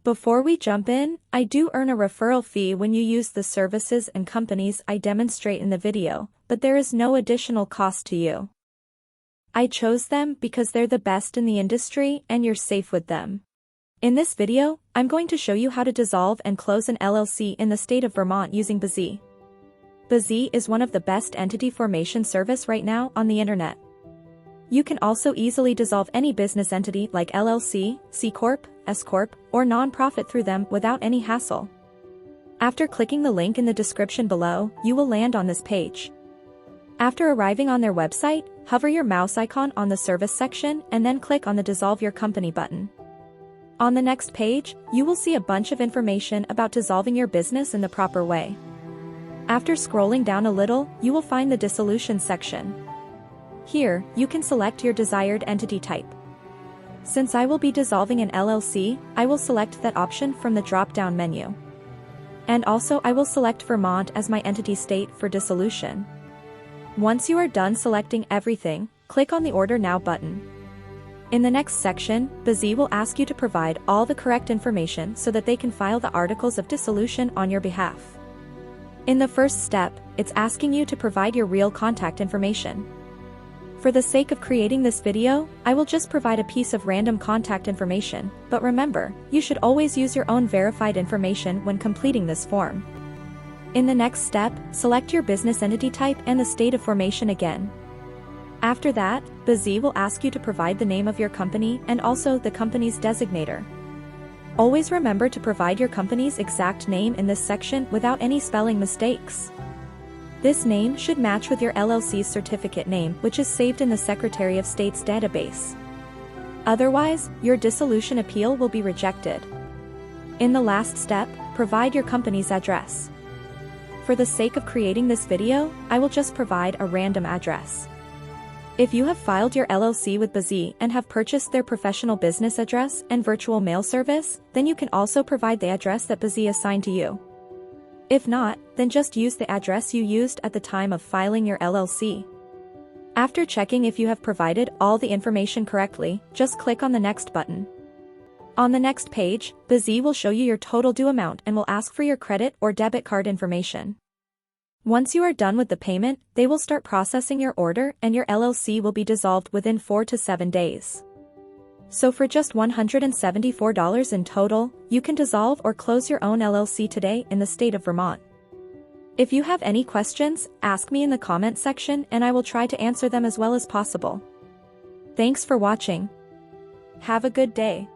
Before we jump in, I do earn a referral fee when you use the services and companies I demonstrate in the video, but there is no additional cost to you. I chose them because they're the best in the industry and you're safe with them. In this video, I'm going to show you how to dissolve and close an LLC in the state of Vermont using bizee. Bizee is one of the best entity formation service right now on the internet. You can also easily dissolve any business entity like LLC, C Corp, S Corp, or non-profit through them without any hassle. After clicking the link in the description below, you will land on this page. After arriving on their website, hover your mouse icon on the service section and then click on the Dissolve Your Company button. On the next page, you will see a bunch of information about dissolving your business in the proper way. After scrolling down a little, you will find the Dissolution section. Here, you can select your desired entity type. Since I will be dissolving an LLC, I will select that option from the drop-down menu. And also I will select Vermont as my entity state for dissolution. Once you are done selecting everything, click on the Order Now button. In the next section, bizee will ask you to provide all the correct information so that they can file the Articles of Dissolution on your behalf. In the first step, it's asking you to provide your real contact information. For the sake of creating this video, I will just provide a piece of random contact information, but remember, you should always use your own verified information when completing this form. In the next step, select your business entity type and the state of formation again. After that, bizee will ask you to provide the name of your company and also the company's designator. Always remember to provide your company's exact name in this section without any spelling mistakes. This name should match with your LLC's certificate name, which is saved in the Secretary of State's database. Otherwise, your dissolution appeal will be rejected. In the last step, provide your company's address. For the sake of creating this video, I will just provide a random address. If you have filed your LLC with bizee and have purchased their professional business address and virtual mail service, then you can also provide the address that bizee assigned to you. If not, then just use the address you used at the time of filing your LLC. After checking if you have provided all the information correctly, just click on the Next button. On the next page, bizee will show you your total due amount and will ask for your credit or debit card information. Once you are done with the payment, they will start processing your order and your LLC will be dissolved within 4 to 7 days. So for just $174 in total, you can dissolve or close your own LLC today in the state of Vermont. If you have any questions, ask me in the comment section and I will try to answer them as well as possible. Thanks for watching. Have a good day.